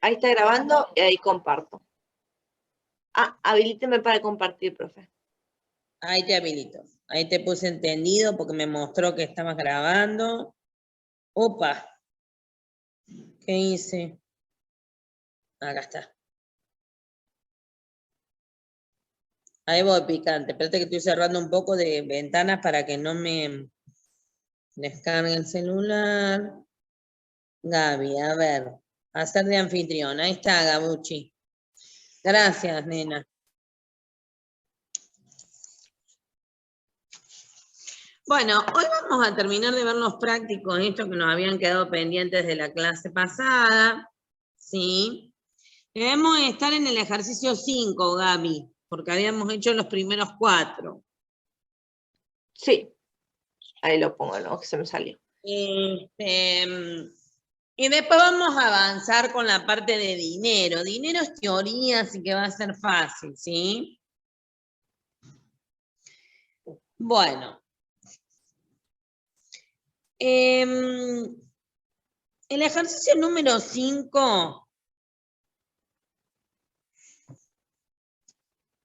Ahí está grabando y ahí comparto. Ah, habilíteme para compartir, profe. Ahí te habilito. Ahí te puse entendido porque me mostró que estabas grabando. Opa. ¿Qué hice? Acá está. Ahí voy, picante. Espérate que estoy cerrando un poco de ventanas para que no me descargue el celular. Gaby, a ver. Hacer de anfitrión. Ahí está, Gabuchi. Gracias, nena. Bueno, hoy vamos a terminar de ver los prácticos, estos que nos habían quedado pendientes de la clase pasada. ¿Sí? Debemos estar en el ejercicio 5, Gaby, porque habíamos hecho los primeros 4. Sí, ahí lo pongo, ¿no? Que se me salió. Y después vamos a avanzar con la parte de dinero. Dinero es teoría, así que va a ser fácil, ¿sí? Bueno. El ejercicio número 5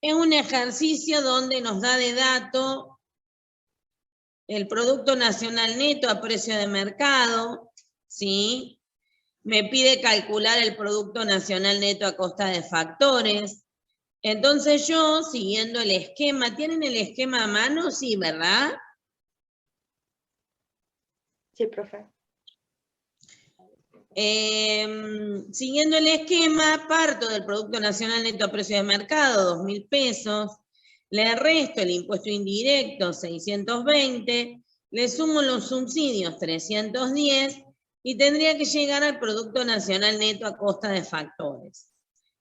es un ejercicio donde nos da de dato el Producto Nacional Neto a precio de mercado, ¿sí? Me pide calcular el Producto Nacional Neto a costa de factores. Entonces yo, siguiendo el esquema, ¿tienen el esquema a mano? Sí, ¿verdad? Sí, profe. Siguiendo el esquema, parto del Producto Nacional Neto a precio de mercado, 2.000 pesos, le resto el impuesto indirecto, 620, le sumo los subsidios, 310, y tendría que llegar al Producto Nacional Neto a costa de factores.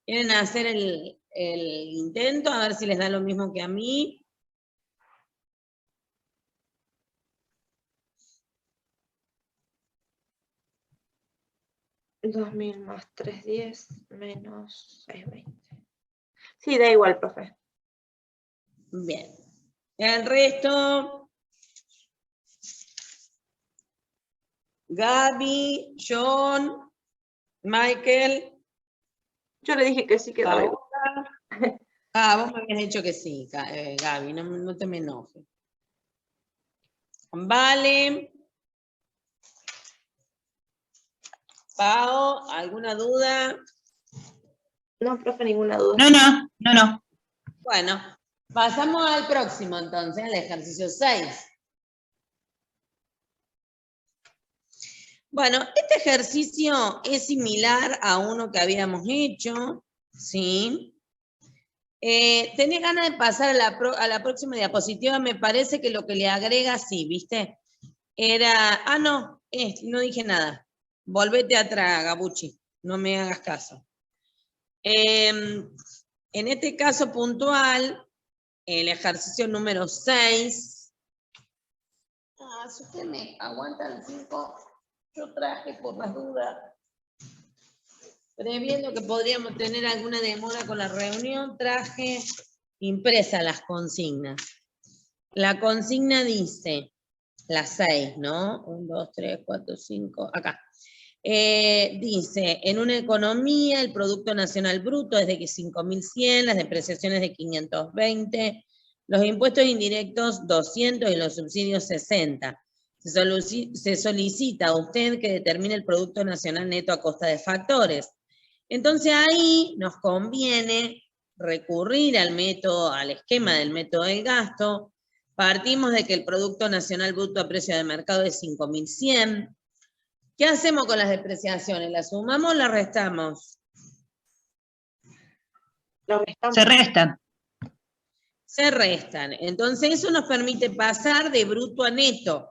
¿Quieren hacer el intento? A ver si les da lo mismo que a mí. $2.000 más 310 menos 620. Sí, da igual, profe. Bien. El resto, Gaby, John, Michael. Yo le dije que sí, que daba igual. Ah, vos me habías dicho que sí, Gaby, no te me enojes. Vale. Pao, ¿alguna duda? No, profe, ninguna duda. No. Bueno, pasamos al próximo entonces, al ejercicio 6. Bueno, este ejercicio es similar a uno que habíamos hecho, ¿sí? ¿Tenés ganas de pasar a la próxima diapositiva? Me parece que lo que le agrega, sí, ¿viste? Era, no dije nada. Volvete atrás, Gabuchi, no me hagas caso. En este caso puntual, el ejercicio número 6. Si usted me aguanta el 5, yo traje por las dudas. Previendo que podríamos tener alguna demora con la reunión, traje impresa las consignas. La consigna dice, las 6, ¿no? 1, 2, 3, 4, 5, acá. Dice, en una economía el Producto Nacional Bruto es de 5.100, las depreciaciones de 520, los impuestos indirectos 200 y los subsidios 60. Se solicita a usted que determine el Producto Nacional Neto a costa de factores. Entonces ahí nos conviene recurrir al método, al esquema del método del gasto. Partimos de que el Producto Nacional Bruto a precio de mercado es 5.100. ¿Qué hacemos con las depreciaciones? ¿Las sumamos o las restamos? Se restan. Se restan. Entonces eso nos permite pasar de bruto a neto.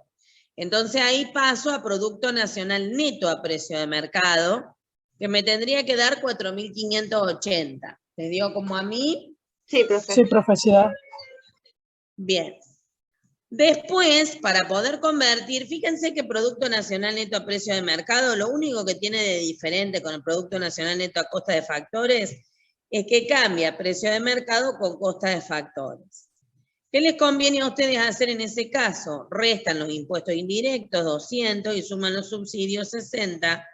Entonces ahí paso a Producto Nacional Neto a precio de mercado, que me tendría que dar 4.580. ¿Te dio como a mí? Sí, profe. Sí, profesora. Bien. Después, para poder convertir, fíjense que Producto Nacional Neto a precio de mercado, lo único que tiene de diferente con el Producto Nacional Neto a costa de factores es que cambia precio de mercado con costa de factores. ¿Qué les conviene a ustedes hacer en ese caso? Restan los impuestos indirectos, 200, y suman los subsidios, 60,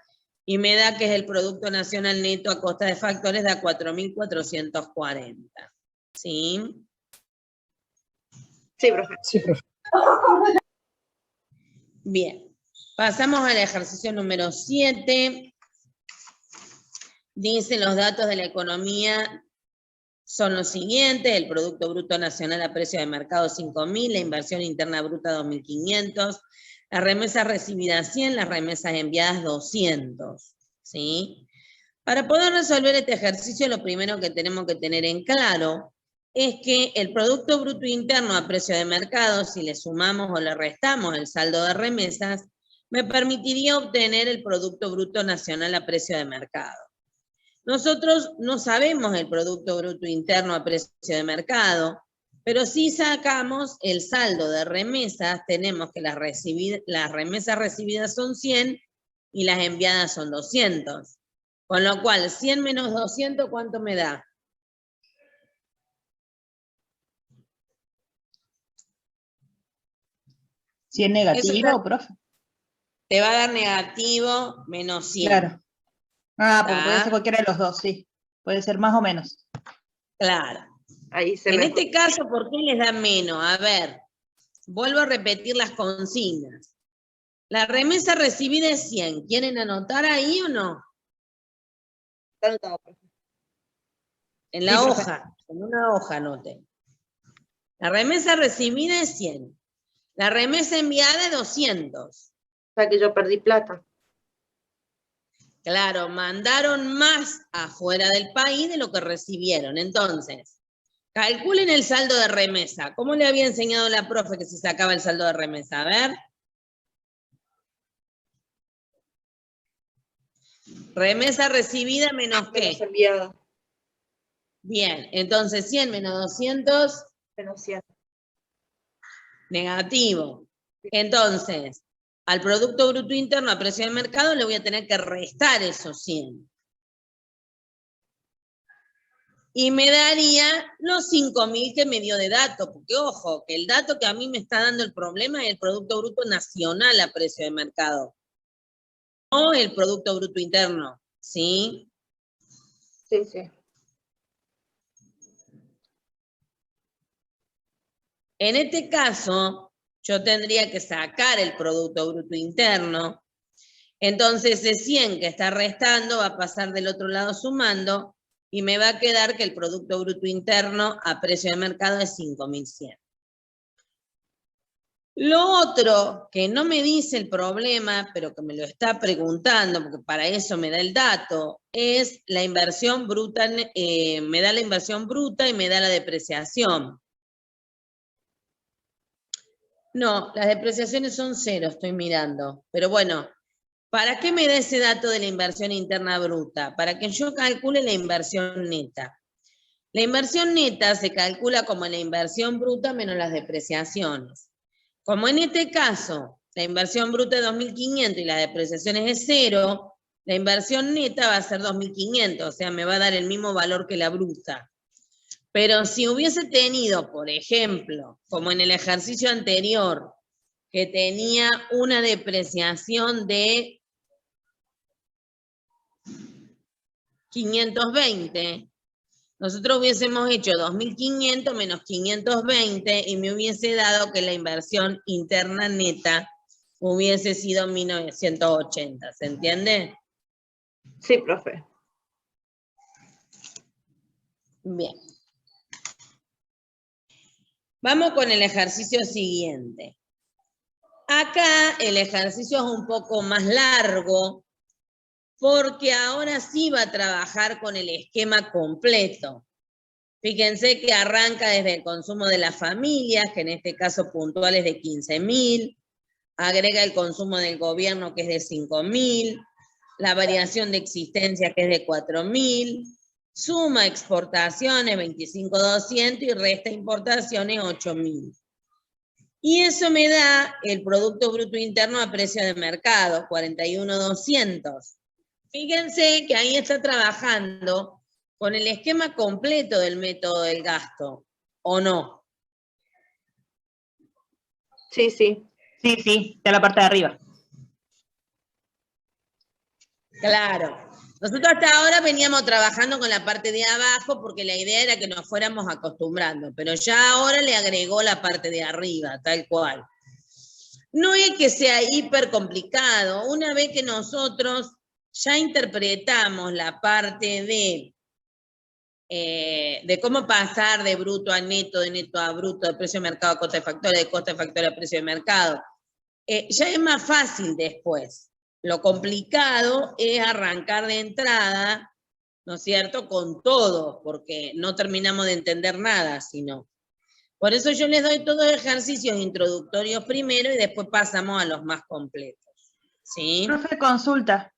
Y me da que es el Producto Nacional Neto a costa de factores de 4.440. ¿Sí? Sí, profe. Sí, profe. Bien. Pasamos al ejercicio número 7. Dice los datos de la economía son los siguientes: el Producto Bruto Nacional a precio de mercado 5.000, la inversión interna bruta 2.500, las remesas recibidas 100, las remesas enviadas 200. ¿Sí? Para poder resolver este ejercicio, lo primero que tenemos que tener en claro es que el Producto Bruto Interno a precio de mercado, si le sumamos o le restamos el saldo de remesas, me permitiría obtener el Producto Bruto Nacional a precio de mercado. Nosotros no sabemos el Producto Bruto Interno a precio de mercado, pero si sacamos el saldo de remesas, tenemos que las remesas recibidas son 100 y las enviadas son 200. Con lo cual, 100 menos 200, ¿cuánto me da? Si es negativo, profe. Te va a dar negativo menos 100. Claro. Ah, porque ¿Tá? puede ser cualquiera de los dos, sí. Puede ser más o menos. Claro. Ahí se En me... este caso, ¿por qué les da menos? A ver, vuelvo a repetir las consignas. La remesa recibida es 100. ¿Quieren anotar ahí o no? Está anotado, profe. En Sí, la profe. hoja, en una hoja anoten. La remesa recibida es 100. La remesa enviada es 200. O sea que yo perdí plata. Claro, mandaron más afuera del país de lo que recibieron. Entonces, calculen el saldo de remesa. ¿Cómo le había enseñado la profe que se sacaba el saldo de remesa? A ver. Remesa recibida menos Menos ¿qué? enviada. Bien, entonces 100 menos 200, Menos 100. negativo. Entonces, al Producto Bruto Interno a precio de mercado le voy a tener que restar esos 100. Y me daría los 5.000 que me dio de dato, porque ojo, que el dato que a mí me está dando el problema es el Producto Bruto Nacional a precio de mercado, no el Producto Bruto Interno, ¿sí? Sí, sí. En este caso, yo tendría que sacar el Producto Bruto Interno. Entonces, ese 100 que está restando va a pasar del otro lado sumando y me va a quedar que el Producto Bruto Interno a precio de mercado es 5.100. Lo otro que no me dice el problema, pero que me lo está preguntando, porque para eso me da el dato, es la inversión bruta, me da la inversión bruta y me da la depreciación. No, las depreciaciones son 0, estoy mirando. Pero bueno, ¿para qué me da ese dato de la inversión interna bruta? Para que yo calcule la inversión neta. La inversión neta se calcula como la inversión bruta menos las depreciaciones. Como en este caso, la inversión bruta es 2.500 y la depreciación es 0, la inversión neta va a ser 2.500, o sea, me va a dar el mismo valor que la bruta. Pero si hubiese tenido, por ejemplo, como en el ejercicio anterior, que tenía una depreciación de 520, nosotros hubiésemos hecho 2.500 menos 520 y me hubiese dado que la inversión interna neta hubiese sido 1.980, ¿se entiende? Sí, profe. Bien. Vamos con el ejercicio siguiente. Acá el ejercicio es un poco más largo porque ahora sí va a trabajar con el esquema completo. Fíjense que arranca desde el consumo de las familias, que en este caso puntual es de 15.000, agrega el consumo del gobierno, que es de 5.000, la variación de existencia, que es de 4.000, suma exportaciones 25.200 y resta importaciones 8.000. Y eso me da el Producto Bruto Interno a precio de mercado, 41.200. Fíjense que ahí está trabajando con el esquema completo del método del gasto, ¿o no? Sí, sí. Sí, sí, está la parte de arriba. Claro. Nosotros hasta ahora veníamos trabajando con la parte de abajo porque la idea era que nos fuéramos acostumbrando, pero ya ahora le agregó la parte de arriba, tal cual. No es que sea hiper complicado. Una vez que nosotros ya interpretamos la parte de cómo pasar de bruto a neto, de neto a bruto, de precio de mercado a costa de factores, de costa de factores a precio de mercado, ya es más fácil después. Lo complicado es arrancar de entrada, ¿no es cierto?, con todo, porque no terminamos de entender nada, sino. Por eso yo les doy todos ejercicios introductorios primero y después pasamos a los más completos. ¿Sí? Profe, consulta.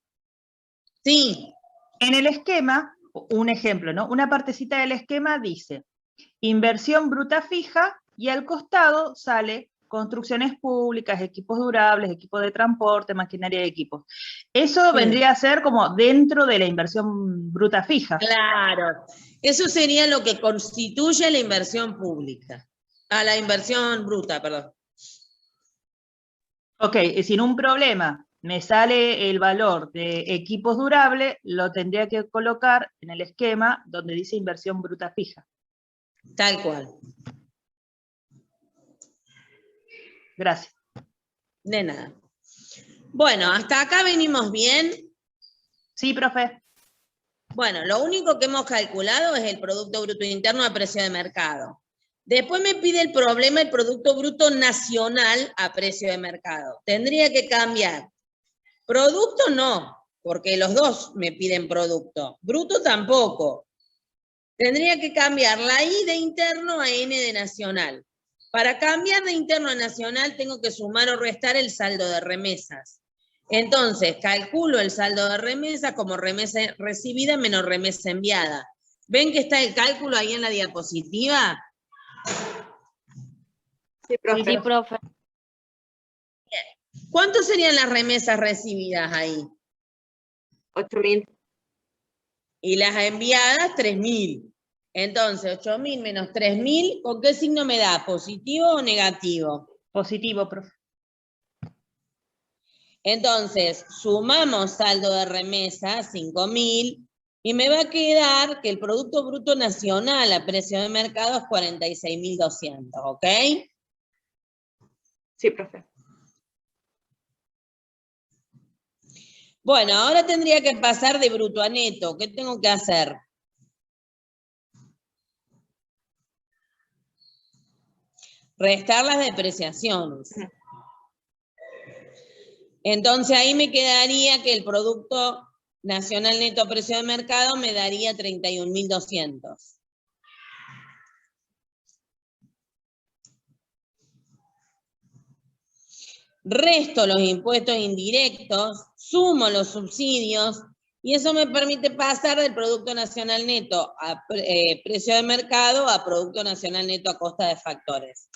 Sí. En el esquema, un ejemplo, ¿no? Una partecita del esquema dice inversión bruta fija y al costado sale construcciones públicas, equipos durables, equipos de transporte, maquinaria de equipos. Eso vendría a ser como dentro de la inversión bruta fija. Claro. Eso sería lo que constituye la inversión pública. La inversión bruta, perdón. Ok, sin un problema. Me sale el valor de equipos durables, lo tendría que colocar en el esquema donde dice inversión bruta fija. Tal cual. Gracias. De nada. Bueno, hasta acá venimos bien. Sí, profe. Bueno, lo único que hemos calculado es el Producto Bruto Interno a precio de mercado. Después me pide el problema el Producto Bruto Nacional a precio de mercado. Tendría que cambiar. Producto no, porque los dos me piden producto. Bruto tampoco. Tendría que cambiar la I de interno a N de nacional. Para cambiar de interno a nacional tengo que sumar o restar el saldo de remesas. Entonces, calculo el saldo de remesas como remesa recibida menos remesa enviada. ¿Ven que está el cálculo ahí en la diapositiva? Sí, profe. Sí, profe. ¿Cuánto serían las remesas recibidas ahí? 8.000. Y las enviadas, 3.000. Entonces, 8.000 menos 3.000, ¿con qué signo me da? ¿Positivo o negativo? Positivo, profe. Entonces, sumamos saldo de remesa, 5.000, y me va a quedar que el Producto Bruto Nacional a precio de mercado es 46.200, ¿ok? Sí, profe. Bueno, ahora tendría que pasar de bruto a neto. ¿Qué tengo que hacer? Restar las depreciaciones. Entonces ahí me quedaría que el Producto Nacional Neto a precio de mercado me daría 31.200. Resto los impuestos indirectos, sumo los subsidios, y eso me permite pasar del Producto Nacional Neto a precio de mercado a Producto Nacional Neto a costa de factores.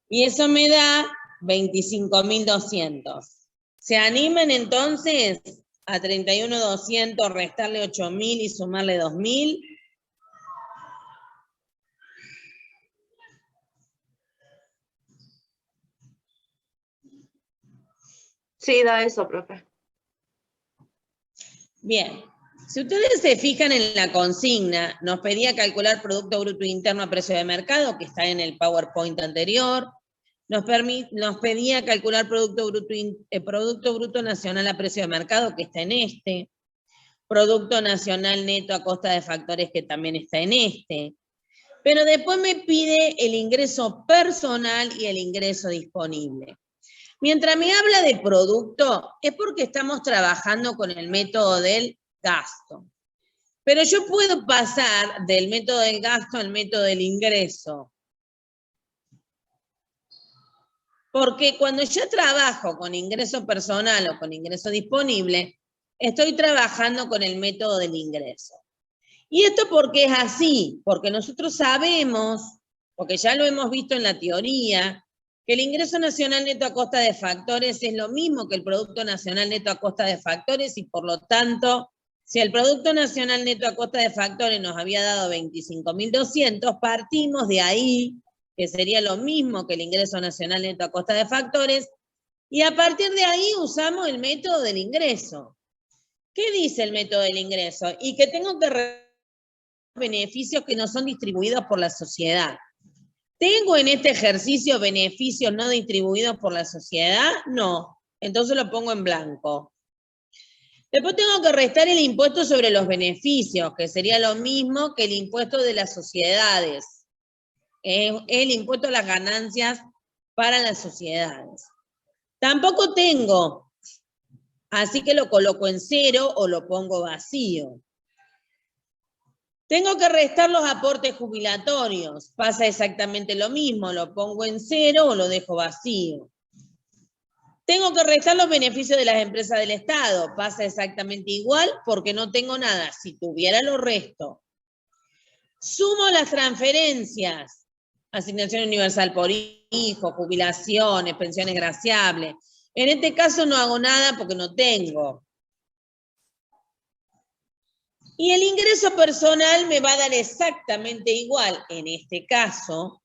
Y eso me da 25.200. ¿Se animan entonces a 31.200, restarle 8.000 y sumarle 2.000? Sí, da eso, profe. Bien. Si ustedes se fijan en la consigna, nos pedía calcular Producto Bruto Interno a precio de mercado, que está en el PowerPoint anterior. Nos pedía calcular Producto Bruto Nacional a precio de mercado, que está en este. Producto Nacional Neto a costa de factores, que también está en este. Pero después me pide el ingreso personal y el ingreso disponible. Mientras me habla de producto, es porque estamos trabajando con el método del gasto. Pero yo puedo pasar del método del gasto al método del ingreso. Porque cuando yo trabajo con ingreso personal o con ingreso disponible, estoy trabajando con el método del ingreso. ¿Y esto por qué es así? Porque nosotros sabemos, porque ya lo hemos visto en la teoría, que el ingreso nacional neto a costa de factores es lo mismo que el Producto Nacional Neto a costa de factores y por lo tanto, si el Producto Nacional Neto a costa de factores nos había dado 25.200, partimos de ahí, que sería lo mismo que el ingreso nacional neto a costa de factores, y a partir de ahí usamos el método del ingreso. ¿qué dice el método del ingreso? Y que tengo que beneficios que no son distribuidos por la sociedad. ¿Tengo en este ejercicio beneficios no distribuidos por la sociedad? No. Entonces lo pongo en blanco. Después tengo que restar el impuesto sobre los beneficios, que sería lo mismo que el impuesto de las sociedades. El impuesto a las ganancias para las sociedades. Tampoco tengo, así que lo coloco en 0 o lo pongo vacío. Tengo que restar los aportes jubilatorios. Pasa exactamente lo mismo, lo pongo en 0 o lo dejo vacío. Tengo que restar los beneficios de las empresas del Estado. Pasa exactamente igual porque no tengo nada. Si tuviera, lo resto. Sumo las transferencias. Asignación universal por hijo, jubilaciones, pensiones graciables. En este caso no hago nada porque no tengo. Y el ingreso personal me va a dar exactamente igual, en este caso,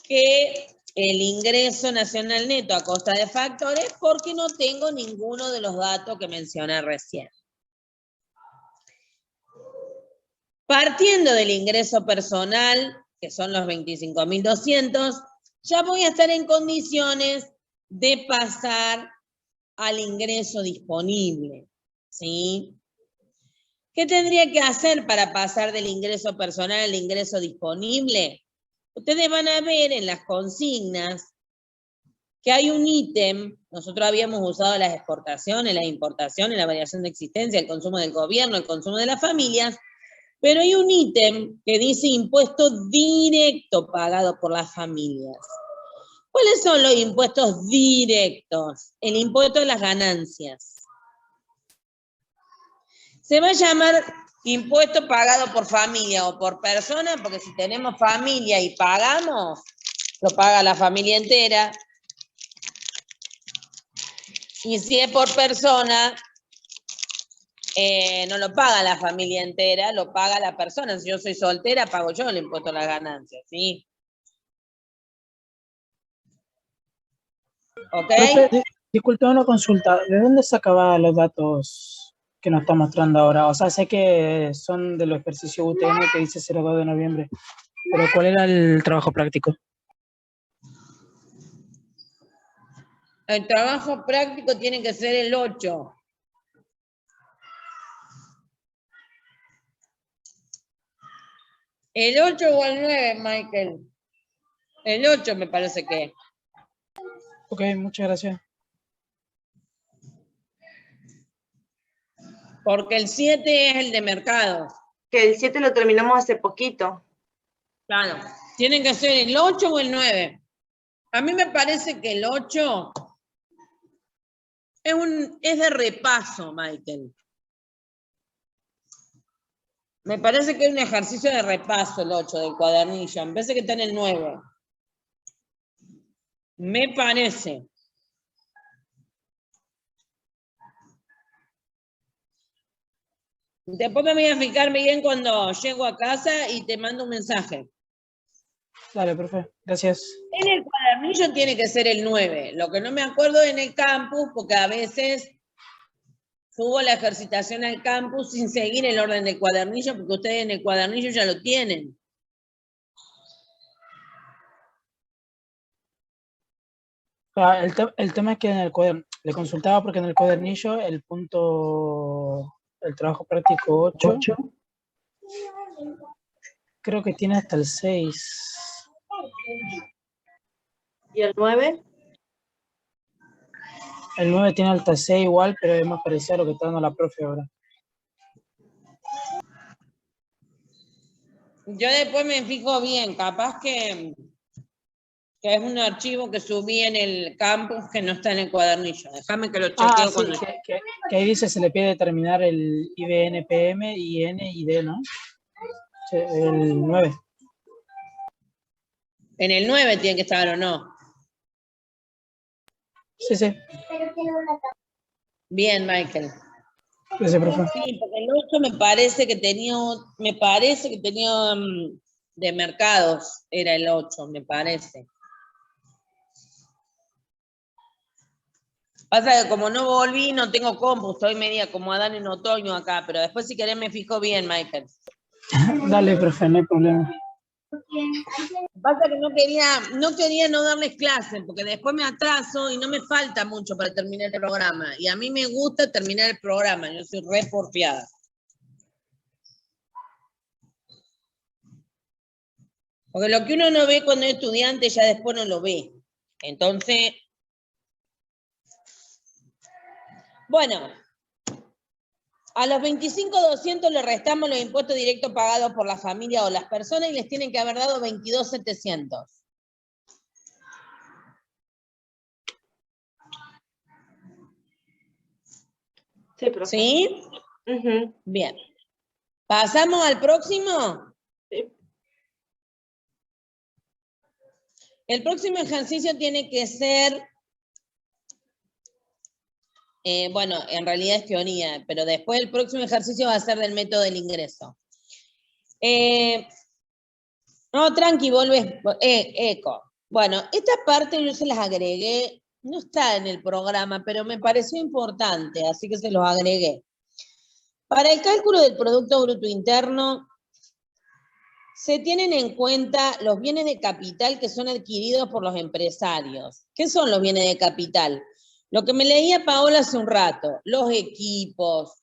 que el ingreso nacional neto a costa de factores, porque no tengo ninguno de los datos que mencioné recién. Partiendo del ingreso personal, que son los 25.200, ya voy a estar en condiciones de pasar al ingreso disponible, ¿sí? ¿Qué tendría que hacer para pasar del ingreso personal al ingreso disponible? Ustedes van a ver en las consignas que hay un ítem, nosotros habíamos usado las exportaciones, las importaciones, la variación de existencia, el consumo del gobierno, el consumo de las familias, pero hay un ítem que dice impuesto directo pagado por las familias. ¿Cuáles son los impuestos directos? El impuesto a las ganancias. Se va a llamar impuesto pagado por familia o por persona, porque si tenemos familia y pagamos, lo paga la familia entera. Y si es por persona, no lo paga la familia entera, lo paga la persona. Si yo soy soltera, pago yo el impuesto a las ganancias, ¿sí? ¿Ok? Profe, disculpe una consulta. ¿De dónde sacaba los datos que nos está mostrando ahora? O sea, sé que son de los ejercicios UTN que dice 02 de noviembre, pero ¿cuál era el trabajo práctico? El trabajo práctico tiene que ser el 8. El 8 o el 9, Michael. El 8 me parece que es. Ok, muchas gracias. Porque el 7 es el de mercado. Que el 7 lo terminamos hace poquito. Claro. Tienen que ser el 8 o el 9. A mí me parece que el 8 es de repaso, Michael. Me parece que es un ejercicio de repaso el 8 del cuadernillo. Me parece que está en el 9. Me parece. Después me voy a fijar bien cuando llego a casa y te mando un mensaje. Dale, profe. Gracias. En el cuadernillo tiene que ser el 9. Lo que no me acuerdo es en el campus, porque a veces subo la ejercitación al campus sin seguir el orden del cuadernillo, porque ustedes en el cuadernillo ya lo tienen. El tema es que en el cuaderno, le consultaba porque en el cuadernillo el punto, el trabajo práctico 8, creo que tiene hasta el 6. ¿Y el 9? El 9 tiene hasta el 6 igual, pero es más parecido a lo que está dando la profe ahora. Yo después me fijo bien, capaz que es un archivo que subí en el campus que no está en el cuadernillo. Déjame que lo chequeo Sí, cuando... que ahí dice se le pide determinar el IBNPM, IN y D, ¿no? Sí, el 9. En el 9 tiene que estar o no. Sí, sí. Bien, Michael. Gracias, profe. Sí, porque el 8 me parece que tenía de mercados, era el 8, me parece. Pasa que como no volví, no tengo compu, estoy media como Adán en otoño acá, pero después si querés me fijo bien, Michael. Dale, profe, no hay problema. Pasa que no quería no darles clases, porque después me atraso y no me falta mucho para terminar el programa. Y a mí me gusta terminar el programa, yo soy re porfiada. Porque lo que uno no ve cuando es estudiante ya después no lo ve. Entonces, bueno, a los 25.200 le restamos los impuestos directos pagados por la familia o las personas y les tienen que haber dado 22.700. Sí, profe. ¿Sí? Ujú. Bien. ¿Pasamos al próximo? Sí. El próximo ejercicio tiene que ser, bueno, en realidad es teoría, pero después el próximo ejercicio va a ser del método del ingreso. No, tranqui, volvés, eco. Bueno, esta parte yo se las agregué, no está en el programa, pero me pareció importante, así que se los agregué. Para el cálculo del Producto Bruto Interno, se tienen en cuenta los bienes de capital que son adquiridos por los empresarios. ¿Qué son los bienes de capital? Lo que me leía Paola hace un rato, los equipos,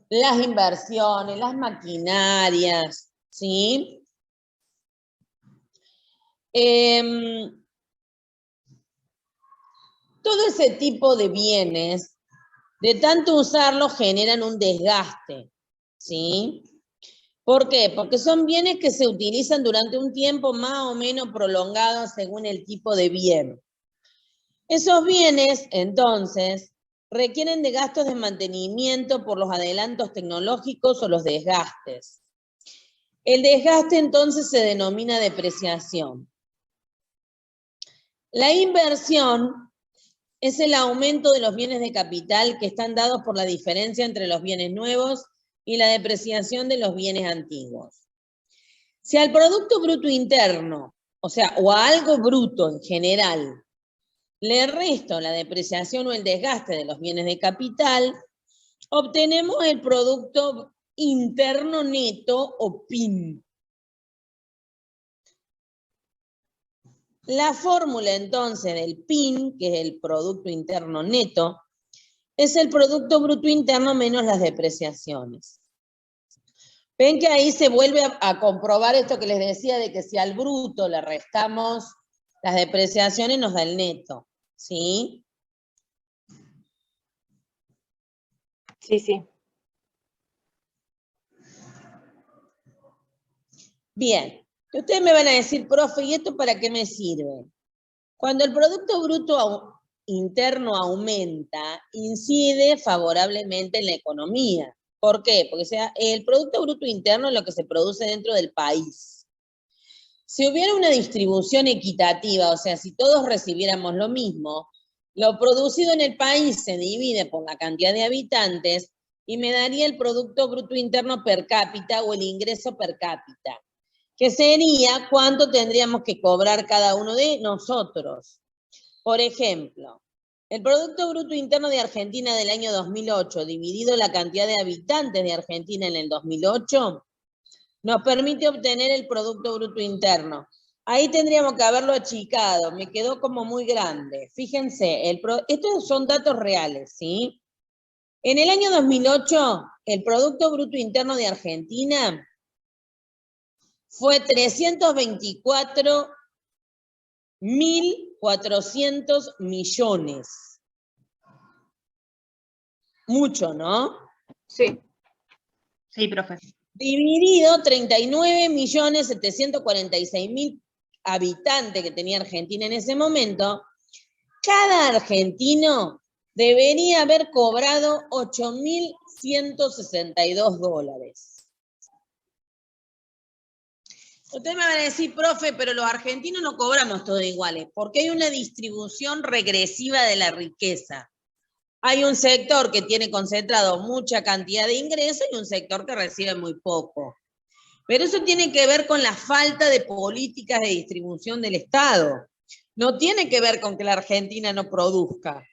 las inversiones, las maquinarias, ¿sí? Todo ese tipo de bienes, de tanto usarlos, generan un desgaste, ¿sí? ¿Por qué? Porque son bienes que se utilizan durante un tiempo más o menos prolongado según el tipo de bien. Esos bienes, entonces, requieren de gastos de mantenimiento por los adelantos tecnológicos o los desgastes. El desgaste, entonces, se denomina depreciación. La inversión es el aumento de los bienes de capital que están dados por la diferencia entre los bienes nuevos y la depreciación de los bienes antiguos. Si al Producto Bruto Interno, o sea, o a algo bruto en general, le resto la depreciación o el desgaste de los bienes de capital, obtenemos el Producto Interno Neto o PIN. La fórmula entonces del PIN, que es el Producto Interno Neto, es el Producto Bruto Interno menos las depreciaciones. Ven que ahí se vuelve a comprobar esto que les decía de que si al bruto le restamos las depreciaciones nos da el neto, ¿sí? Sí, sí. Bien, ustedes me van a decir, profe, ¿y esto para qué me sirve? Cuando el Producto Bruto Interno aumenta, incide favorablemente en la economía. ¿Por qué? Porque el Producto Bruto Interno es lo que se produce dentro del país. Si hubiera una distribución equitativa, o sea, si todos recibiéramos lo mismo, lo producido en el país se divide por la cantidad de habitantes y me daría el Producto Bruto Interno per cápita o el ingreso per cápita, que sería cuánto tendríamos que cobrar cada uno de nosotros. Por ejemplo, el Producto Bruto Interno de Argentina del año 2008, dividido la cantidad de habitantes de Argentina en el 2008, nos permite obtener el Producto Bruto Interno. Ahí tendríamos que haberlo achicado, me quedó como muy grande. Fíjense, estos son datos reales, ¿sí? En el año 2008, el Producto Bruto Interno de Argentina fue 324.400 millones. Mucho, ¿no? Sí. Sí, profe. Dividido 39.746.000 habitantes que tenía Argentina en ese momento, cada argentino debería haber cobrado 8.162 dólares. Ustedes me van a decir, profe, pero los argentinos no cobramos todos iguales, porque hay una distribución regresiva de la riqueza. Hay un sector que tiene concentrado mucha cantidad de ingresos y un sector que recibe muy poco. Pero eso tiene que ver con la falta de políticas de distribución del Estado. No tiene que ver con que la Argentina no produzca.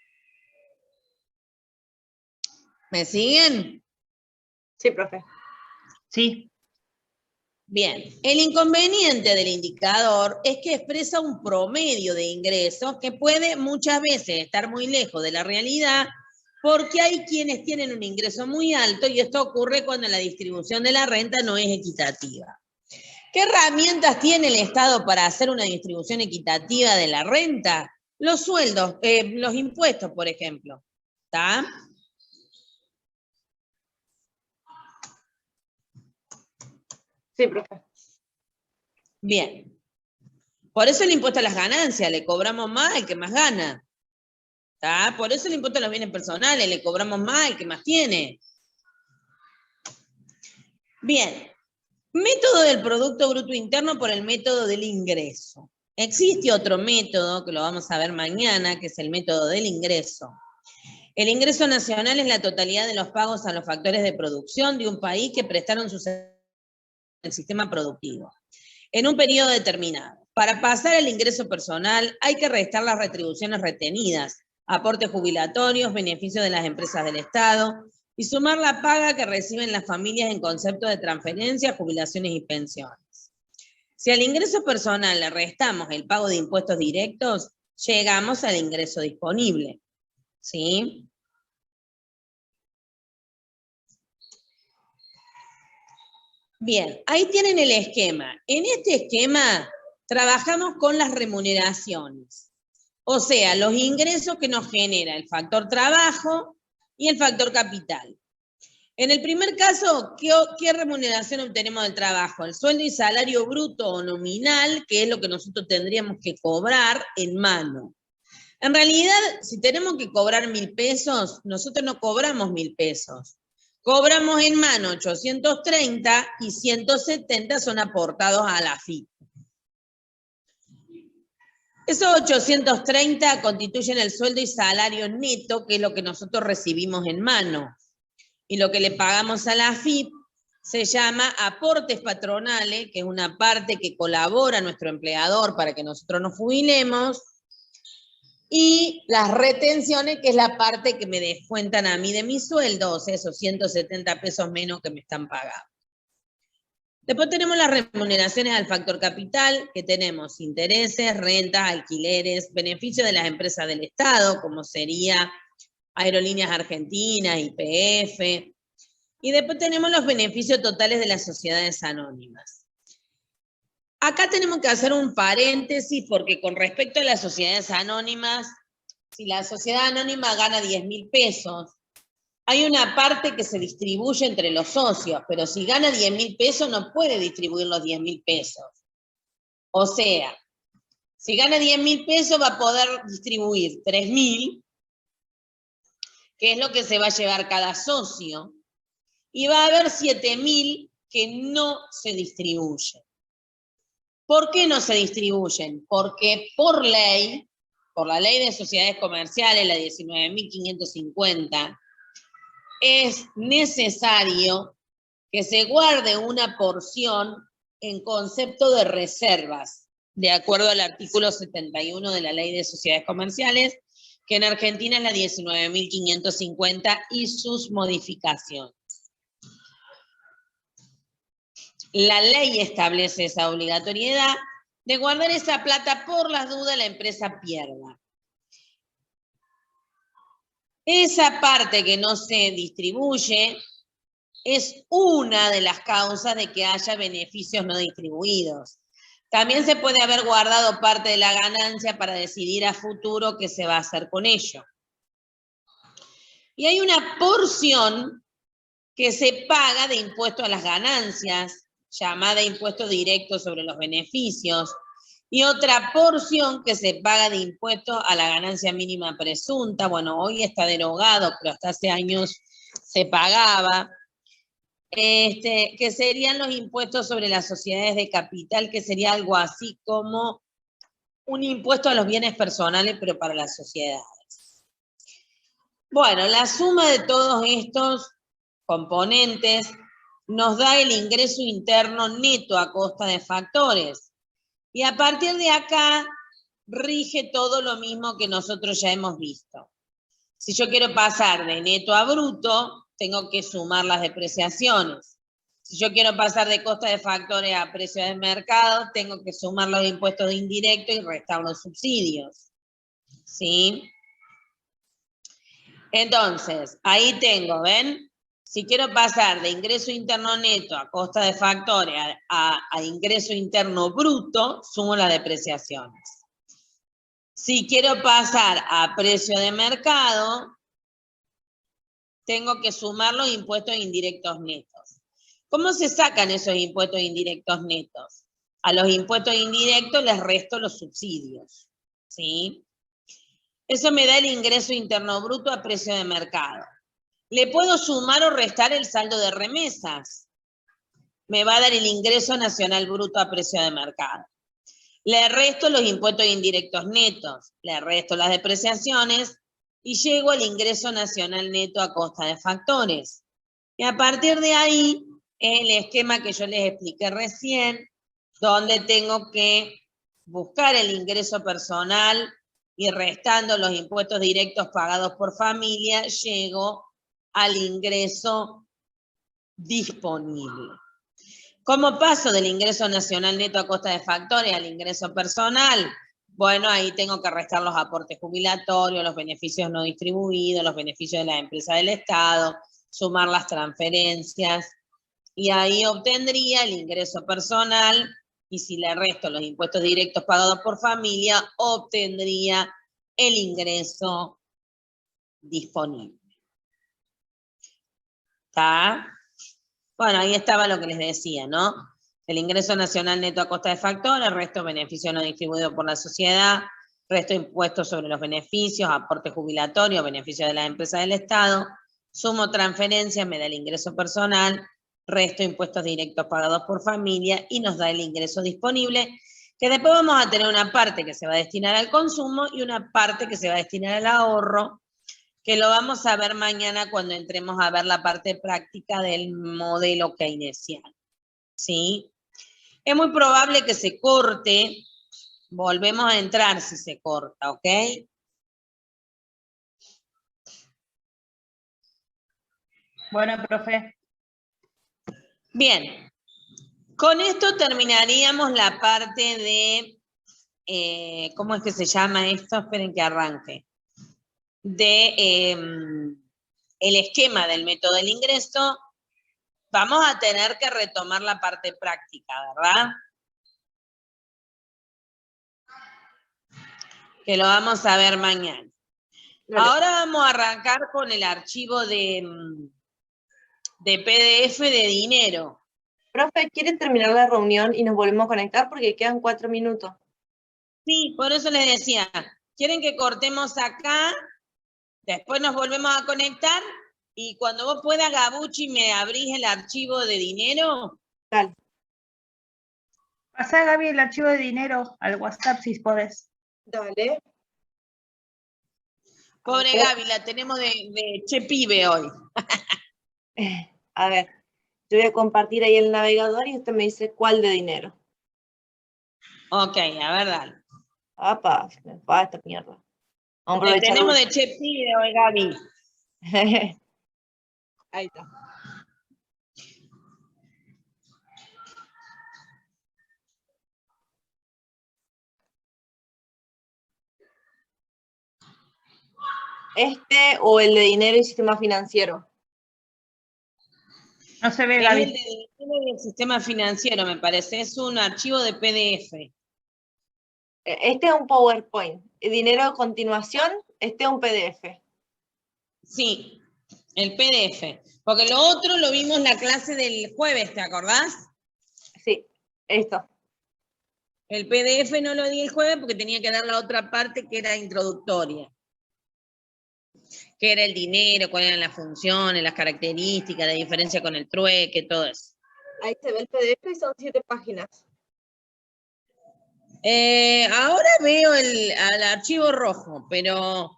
¿Me siguen? Sí, profe. Sí, Bien, el inconveniente del indicador es que expresa un promedio de ingresos que puede muchas veces estar muy lejos de la realidad porque hay quienes tienen un ingreso muy alto y esto ocurre cuando la distribución de la renta no es equitativa. ¿Qué herramientas tiene el Estado para hacer una distribución equitativa de la renta? Los sueldos, los impuestos, por ejemplo. ¿Está? Sí, profe. Bien. Por eso el impuesto a las ganancias, le cobramos más al que más gana. ¿Está? Por eso el impuesto a los bienes personales, le cobramos más al que más tiene. Bien. Método del Producto Bruto Interno por el método del ingreso. Existe otro método, que lo vamos a ver mañana, que es el método del ingreso. El ingreso nacional es la totalidad de los pagos a los factores de producción de un país que prestaron su servicio al sistema productivo en un periodo determinado. Para pasar al ingreso personal hay que restar las retribuciones retenidas, aportes jubilatorios, beneficios de las empresas del Estado y sumar la paga que reciben las familias en concepto de transferencias, jubilaciones y pensiones. Si al ingreso personal le restamos el pago de impuestos directos, llegamos al ingreso disponible. ¿Sí? Bien, ahí tienen el esquema. En este esquema trabajamos con las remuneraciones. O sea, los ingresos que nos genera el factor trabajo y el factor capital. En el primer caso, ¿qué remuneración obtenemos del trabajo? El sueldo y salario bruto o nominal, que es lo que nosotros tendríamos que cobrar en mano. En realidad, si tenemos que cobrar 1.000 pesos, nosotros no cobramos 1.000 pesos. Cobramos en mano 830 y 170 son aportados a la AFIP. Esos 830 constituyen el sueldo y salario neto, que es lo que nosotros recibimos en mano. Y lo que le pagamos a la AFIP se llama aportes patronales, que es una parte que colabora a nuestro empleador para que nosotros nos jubilemos, y las retenciones, que es la parte que me descuentan a mí de mi sueldo, o sea, esos 170 pesos menos que me están pagando. Después tenemos las remuneraciones al factor capital, que tenemos intereses, rentas, alquileres, beneficios de las empresas del Estado, como sería Aerolíneas Argentinas, YPF. Y después tenemos los beneficios totales de las sociedades anónimas. Acá tenemos que hacer un paréntesis porque con respecto a las sociedades anónimas, si la sociedad anónima gana 10.000 pesos, hay una parte que se distribuye entre los socios, pero si gana 10.000 pesos no puede distribuir los 10.000 pesos. O sea, si gana 10.000 pesos va a poder distribuir 3.000, que es lo que se va a llevar cada socio, y va a haber 7.000 que no se distribuyen. ¿Por qué no se distribuyen? Porque por ley, por la ley de sociedades comerciales, la 19.550, es necesario que se guarde una porción en concepto de reservas, de acuerdo al artículo 71 de la ley de sociedades comerciales, que en Argentina es la 19.550 y sus modificaciones. La ley establece esa obligatoriedad de guardar esa plata por las dudas la empresa pierda. Esa parte que no se distribuye es una de las causas de que haya beneficios no distribuidos. También se puede haber guardado parte de la ganancia para decidir a futuro qué se va a hacer con ello. Y hay una porción que se paga de impuesto a las ganancias, llamada impuesto directo sobre los beneficios, y otra porción que se paga de impuesto a la ganancia mínima presunta. Bueno, hoy está derogado, pero hasta hace años se pagaba, que serían los impuestos sobre las sociedades de capital, que sería algo así como un impuesto a los bienes personales, pero para las sociedades. Bueno, la suma de todos estos componentes nos da el ingreso interno neto a costa de factores. Y a partir de acá rige todo lo mismo que nosotros ya hemos visto. Si yo quiero pasar de neto a bruto, tengo que sumar las depreciaciones. Si yo quiero pasar de costa de factores a precio de mercado, tengo que sumar los impuestos indirectos y restar los subsidios. ¿Sí? Entonces, ahí tengo, ¿ven? Si quiero pasar de ingreso interno neto a costa de factores a ingreso interno bruto, sumo las depreciaciones. Si quiero pasar a precio de mercado, tengo que sumar los impuestos indirectos netos. ¿Cómo se sacan esos impuestos indirectos netos? A los impuestos indirectos les resto los subsidios, ¿sí? Eso me da el ingreso interno bruto a precio de mercado. Le puedo sumar o restar el saldo de remesas. Me va a dar el ingreso nacional bruto a precio de mercado. Le resto los impuestos indirectos netos, le resto las depreciaciones y llego al ingreso nacional neto a costa de factores. Y a partir de ahí, el esquema que yo les expliqué recién, donde tengo que buscar el ingreso personal y restando los impuestos directos pagados por familia, llego al ingreso disponible. ¿Cómo paso del ingreso nacional neto a costa de factores al ingreso personal? Bueno, ahí tengo que restar los aportes jubilatorios, los beneficios no distribuidos, los beneficios de las empresas del Estado, sumar las transferencias, y ahí obtendría el ingreso personal, y si le resto los impuestos directos pagados por familia, obtendría el ingreso disponible. ¿Está? Bueno, ahí estaba lo que les decía, ¿no? El ingreso nacional neto a costa de factores, resto beneficio no distribuido por la sociedad, resto impuestos sobre los beneficios, aporte jubilatorio, beneficio de las empresas del Estado, sumo transferencias, me da el ingreso personal, resto impuestos directos pagados por familia y nos da el ingreso disponible, que después vamos a tener una parte que se va a destinar al consumo y una parte que se va a destinar al ahorro, que lo vamos a ver mañana cuando entremos a ver la parte práctica del modelo keynesiano, ¿sí? Es muy probable que se corte, volvemos a entrar si se corta, ¿ok? Bueno, profe. Bien, con esto terminaríamos la parte de, ¿cómo es que se llama esto? Esperen que arranque. De el esquema del método del ingreso, vamos a tener que retomar la parte práctica, ¿verdad? Que lo vamos a ver mañana. Vale. Ahora vamos a arrancar con el archivo de PDF de dinero. Profe, ¿quieren terminar la reunión y nos volvemos a conectar? Porque quedan 4 minutos. Sí, por eso les decía, ¿quieren que cortemos acá? Después nos volvemos a conectar y cuando vos puedas, Gabuchi, me abrís el archivo de dinero. Dale. Pasá, Gaby, el archivo de dinero al WhatsApp si podés. Dale. Pobre Gaby, la tenemos de che pibe hoy. A ver, yo voy a compartir ahí el navegador y usted me dice cuál de dinero. Ok, a ver, dale. Apa, me va esta mierda. Vamos a Te aprovechar. tenemos de che pibe hoy, Gaby. Ahí está. ¿Este o el de dinero y sistema financiero? No se ve, Es Gaby. el de dinero y el sistema financiero, me parece. Es un archivo de PDF. Este es un PowerPoint. El dinero a continuación, este es un PDF. Sí, el PDF. Porque lo otro lo vimos en la clase del jueves, ¿te acordás? Sí, esto. El PDF no lo di el jueves porque tenía que dar la otra parte que era introductoria. Que era el dinero, cuáles eran las funciones, las características, la diferencia con el trueque, todo eso. Ahí se ve el PDF y son 7 páginas. Ahora veo al archivo rojo, pero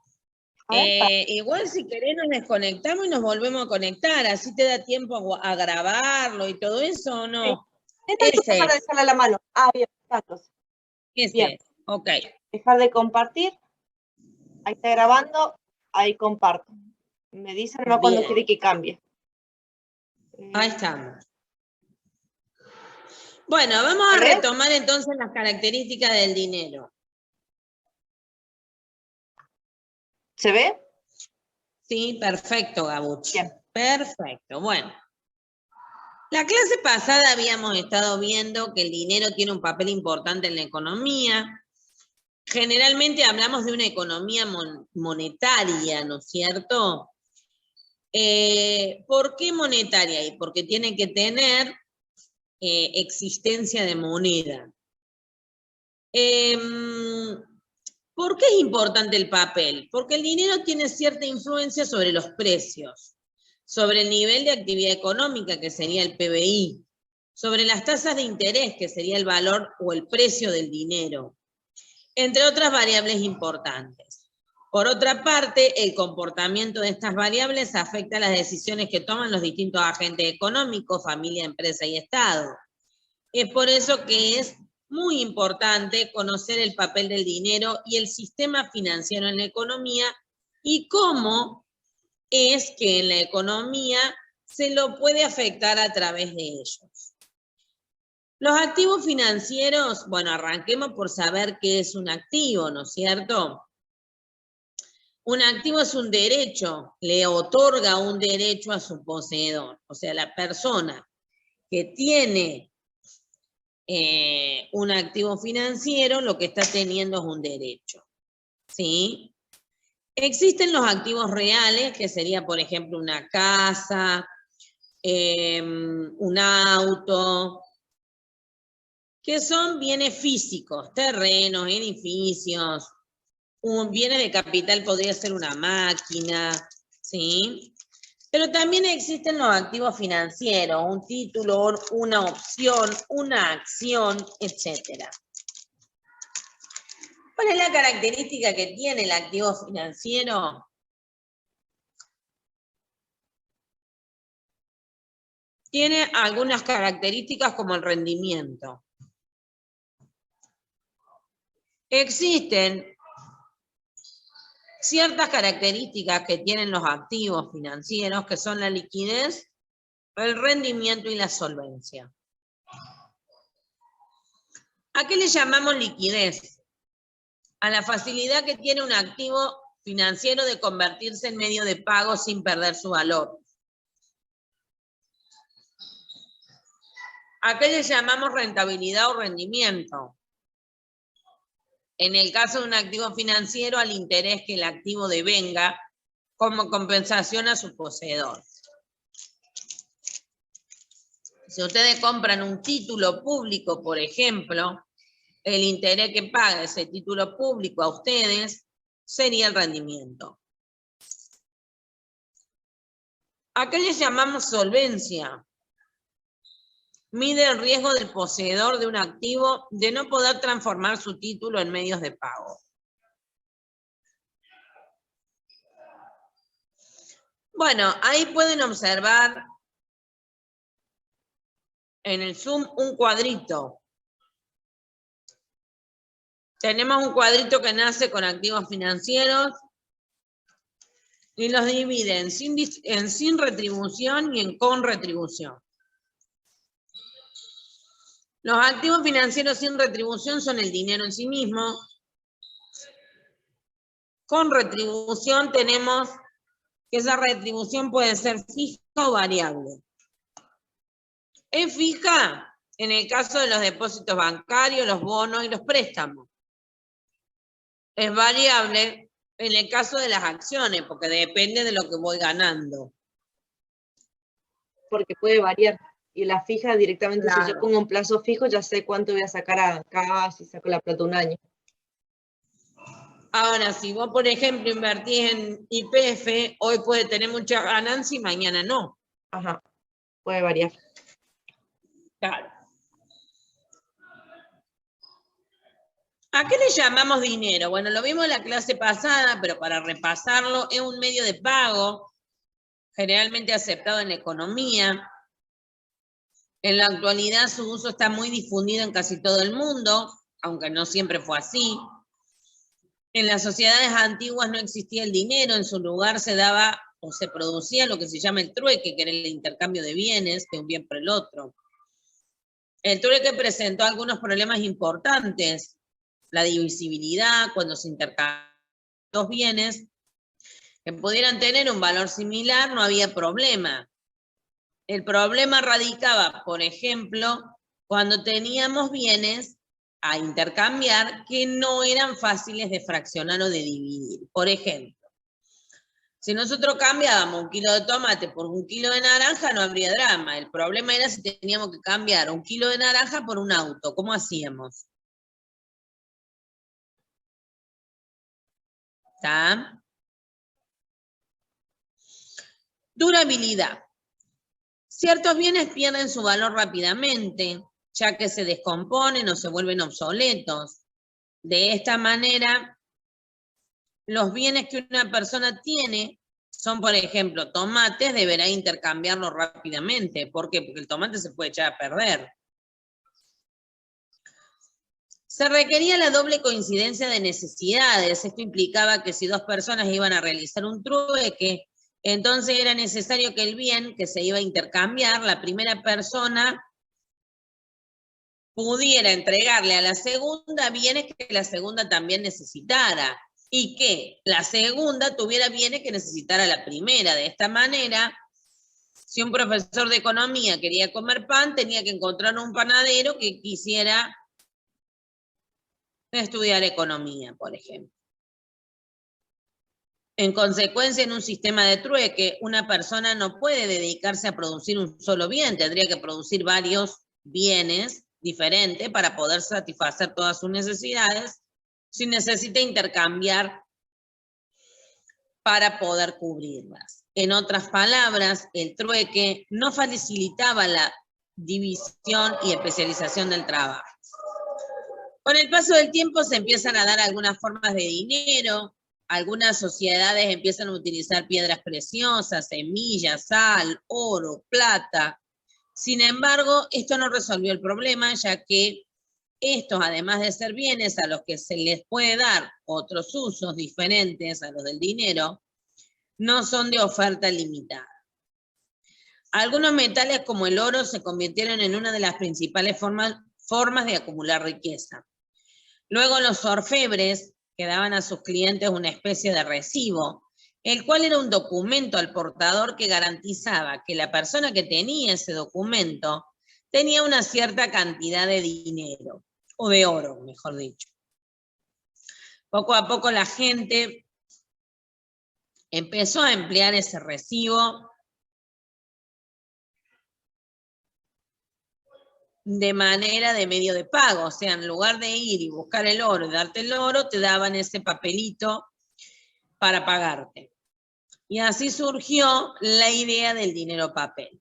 igual si querés nos desconectamos y nos volvemos a conectar, así te da tiempo a grabarlo y todo eso, ¿o no? Sí. Esta es para dejarle a la mano. Ah, bien, datos. Ese, bien. ok. Dejar de compartir. Ahí está grabando, ahí comparto. Me dicen no cuando Bien. quiere que cambie. Ahí estamos. Bueno, vamos a ¿Se ve? retomar entonces las características del dinero. ¿Se ve? Sí, perfecto, Gabuchi. Bien. Perfecto, bueno. La clase pasada habíamos estado viendo que el dinero tiene un papel importante en la economía. Generalmente hablamos de una economía monetaria, ¿no es cierto? ¿Por qué monetaria? Y porque tiene que tener existencia de moneda. ¿Por qué es importante el papel? Porque el dinero tiene cierta influencia sobre los precios, sobre el nivel de actividad económica, que sería el PBI, sobre las tasas de interés, que sería el valor o el precio del dinero, entre otras variables importantes. Por otra parte, el comportamiento de estas variables afecta a las decisiones que toman los distintos agentes económicos, familia, empresa y Estado. Es por eso que es muy importante conocer el papel del dinero y el sistema financiero en la economía y cómo es que en la economía se lo puede afectar a través de ellos. Los activos financieros, bueno, arranquemos por saber qué es un activo, ¿no es cierto? Un activo es un derecho, le otorga un derecho a su poseedor. O sea, la persona que tiene un activo financiero, lo que está teniendo es un derecho, ¿sí? Existen los activos reales, que sería, por ejemplo, una casa, un auto, que son bienes físicos, terrenos, edificios, bienes de capital podría ser una máquina, ¿sí? Pero también existen los activos financieros, un título, una opción, una acción, etc. ¿Cuál es la característica que tiene el activo financiero? Tiene algunas características como el rendimiento. Existen ciertas características que tienen los activos financieros, que son la liquidez, el rendimiento y la solvencia. ¿A qué le llamamos liquidez? A la facilidad que tiene un activo financiero de convertirse en medio de pago sin perder su valor. ¿A qué le llamamos rentabilidad o rendimiento? En el caso de un activo financiero, al interés que el activo devenga como compensación a su poseedor. Si ustedes compran un título público, por ejemplo, el interés que paga ese título público a ustedes sería el rendimiento. ¿A qué le llamamos solvencia? Mide el riesgo del poseedor de un activo de no poder transformar su título en medios de pago. Bueno, ahí pueden observar en el Zoom un cuadrito. Tenemos un cuadrito que nace con activos financieros y los divide en sin retribución y en con retribución. Los activos financieros sin retribución son el dinero en sí mismo. Con retribución tenemos que esa retribución puede ser fija o variable. Es fija en el caso de los depósitos bancarios, los bonos y los préstamos. Es variable en el caso de las acciones, porque depende de lo que voy ganando. Porque puede variar. Y la fija directamente, Claro. si yo pongo un plazo fijo, ya sé cuánto voy a sacar acá, si saco la plata un año. Ahora, si vos, por ejemplo, invertís en YPF, hoy puede tener mucha ganancia y mañana no. Ajá, puede variar. Claro. ¿A qué le llamamos dinero? Bueno, lo vimos en la clase pasada, pero para repasarlo, es un medio de pago generalmente aceptado en la economía. En la actualidad su uso está muy difundido en casi todo el mundo, aunque no siempre fue así. En las sociedades antiguas no existía el dinero, en su lugar se daba o se producía lo que se llama el trueque, que era el intercambio de bienes de un bien por el otro. El trueque presentó algunos problemas importantes, la divisibilidad, cuando se intercambiaban dos bienes que pudieran tener un valor similar, no había problema. El problema radicaba, por ejemplo, cuando teníamos bienes a intercambiar que no eran fáciles de fraccionar o de dividir. Por ejemplo, si nosotros cambiábamos 1 kilo de tomate por 1 kilo de naranja, no habría drama. El problema era si teníamos que cambiar 1 kilo de naranja por un auto. ¿Cómo hacíamos? ¿Está? Durabilidad. Ciertos bienes pierden su valor rápidamente, ya que se descomponen o se vuelven obsoletos. De esta manera, los bienes que una persona tiene son, por ejemplo, tomates, deberá intercambiarlos rápidamente. ¿Por qué? Porque el tomate se puede echar a perder. Se requería la doble coincidencia de necesidades. Esto implicaba que si dos personas iban a realizar un trueque, entonces era necesario que el bien que se iba a intercambiar, la primera persona pudiera entregarle a la segunda bienes que la segunda también necesitara y que la segunda tuviera bienes que necesitara la primera. De esta manera, si un profesor de economía quería comer pan, tenía que encontrar un panadero que quisiera estudiar economía, por ejemplo. En consecuencia, en un sistema de trueque, una persona no puede dedicarse a producir un solo bien, tendría que producir varios bienes diferentes para poder satisfacer todas sus necesidades, si necesita intercambiar para poder cubrirlas. En otras palabras, el trueque no facilitaba la división y especialización del trabajo. Con el paso del tiempo se empiezan a dar algunas formas de dinero. Algunas sociedades empiezan a utilizar piedras preciosas, semillas, sal, oro, plata. Sin embargo, esto no resolvió el problema, ya que estos, además de ser bienes a los que se les puede dar otros usos diferentes a los del dinero, no son de oferta limitada. Algunos metales como el oro se convirtieron en una de las principales formas de acumular riqueza. Luego los orfebres que daban a sus clientes una especie de recibo, el cual era un documento al portador que garantizaba que la persona que tenía ese documento tenía una cierta cantidad de dinero, o de oro, mejor dicho. Poco a poco la gente empezó a emplear ese recibo de manera de medio de pago, o sea, en lugar de ir y buscar el oro y darte el oro, te daban ese papelito para pagarte. Y así surgió la idea del dinero papel.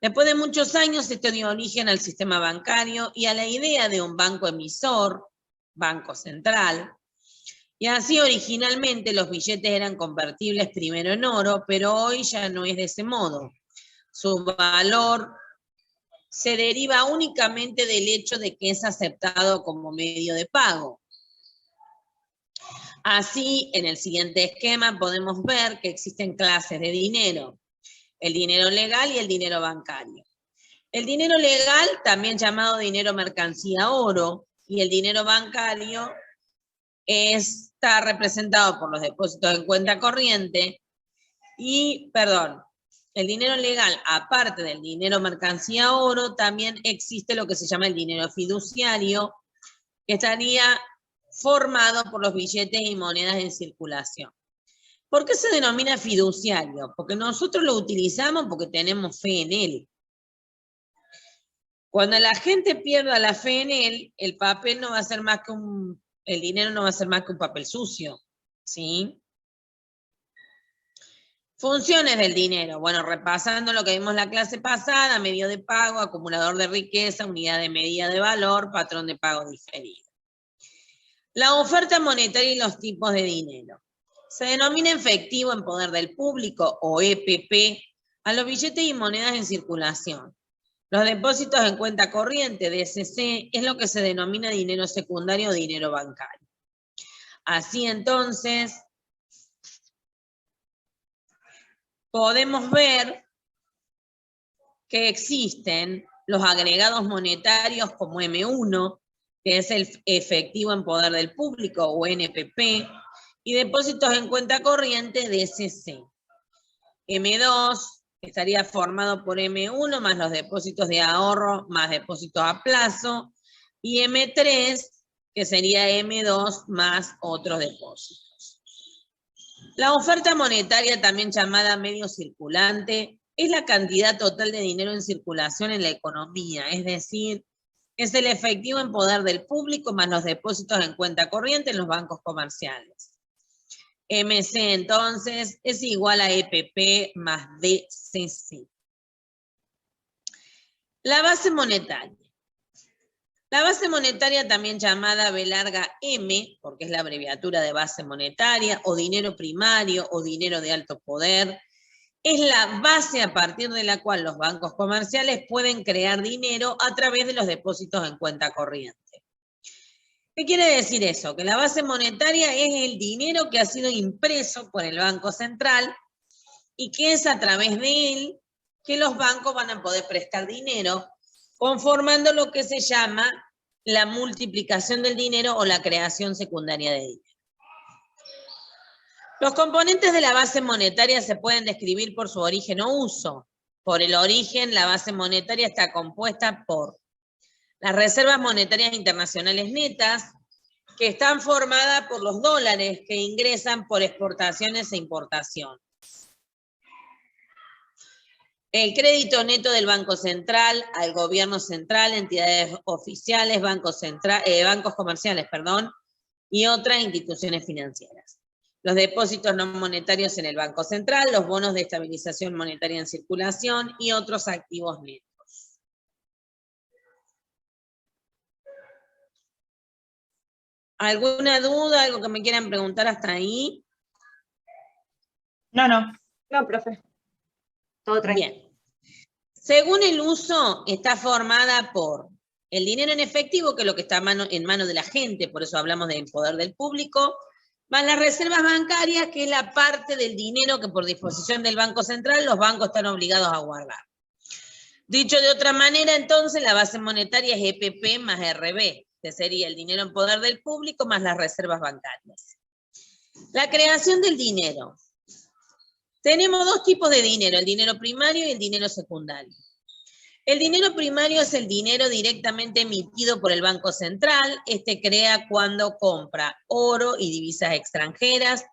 Después de muchos años, esto dio origen al sistema bancario y a la idea de un banco emisor, banco central. Y así originalmente los billetes eran convertibles primero en oro, pero hoy ya no es de ese modo. Su valor se deriva únicamente del hecho de que es aceptado como medio de pago. Así, en el siguiente esquema podemos ver que existen clases de dinero, el dinero legal y el dinero bancario. El dinero legal, también llamado dinero mercancía oro, y el dinero bancario está representado por los depósitos en cuenta corriente y, el dinero legal, aparte del dinero mercancía oro, también existe lo que se llama el dinero fiduciario, que estaría formado por los billetes y monedas en circulación. ¿Por qué se denomina fiduciario? Porque nosotros lo utilizamos porque tenemos fe en él. Cuando la gente pierda la fe en él, el papel no va a ser más que el dinero no va a ser más que un papel sucio, ¿sí? Funciones del dinero. Bueno, repasando lo que vimos en la clase pasada, medio de pago, acumulador de riqueza, unidad de medida de valor, patrón de pago diferido. La oferta monetaria y los tipos de dinero. Se denomina efectivo en poder del público, o EPP, a los billetes y monedas en circulación. Los depósitos en cuenta corriente, DSC, es lo que se denomina dinero secundario o dinero bancario. Así entonces, podemos ver que existen los agregados monetarios como M1, que es el efectivo en poder del público, o NPP, y depósitos en cuenta corriente, DCC. M2 estaría formado por M1 más los depósitos de ahorro más depósitos a plazo, y M3, que sería M2 más otros depósitos. La oferta monetaria, también llamada medio circulante, es la cantidad total de dinero en circulación en la economía, es decir, es el efectivo en poder del público más los depósitos en cuenta corriente en los bancos comerciales. MC, entonces, es igual a EPP más DCC. La base monetaria. La base monetaria, también llamada B larga M, porque es la abreviatura de base monetaria, o dinero primario, o dinero de alto poder, es la base a partir de la cual los bancos comerciales pueden crear dinero a través de los depósitos en cuenta corriente. ¿Qué quiere decir eso? Que la base monetaria es el dinero que ha sido impreso por el Banco Central y que es a través de él que los bancos van a poder prestar dinero, conformando lo que se llama la multiplicación del dinero o la creación secundaria de dinero. Los componentes de la base monetaria se pueden describir por su origen o uso. Por el origen, la base monetaria está compuesta por las reservas monetarias internacionales netas, que están formadas por los dólares que ingresan por exportaciones e importaciones. El crédito neto del Banco Central al gobierno central, entidades oficiales, bancos comerciales, y otras instituciones financieras. Los depósitos no monetarios en el Banco Central, los bonos de estabilización monetaria en circulación y otros activos netos. ¿Alguna duda, algo que me quieran preguntar hasta ahí? No. No, profe. Todo tranquilo. Bien. Según el uso, está formada por el dinero en efectivo, que es lo que está en mano de la gente, por eso hablamos del poder del público, más las reservas bancarias, que es la parte del dinero que por disposición del Banco Central los bancos están obligados a guardar. Dicho de otra manera, entonces, la base monetaria es EPP más RB, que sería el dinero en poder del público más las reservas bancarias. La creación del dinero. Tenemos dos tipos de dinero, el dinero primario y el dinero secundario. El dinero primario es el dinero directamente emitido por el Banco Central. Este crea cuando compra oro y divisas extranjeras,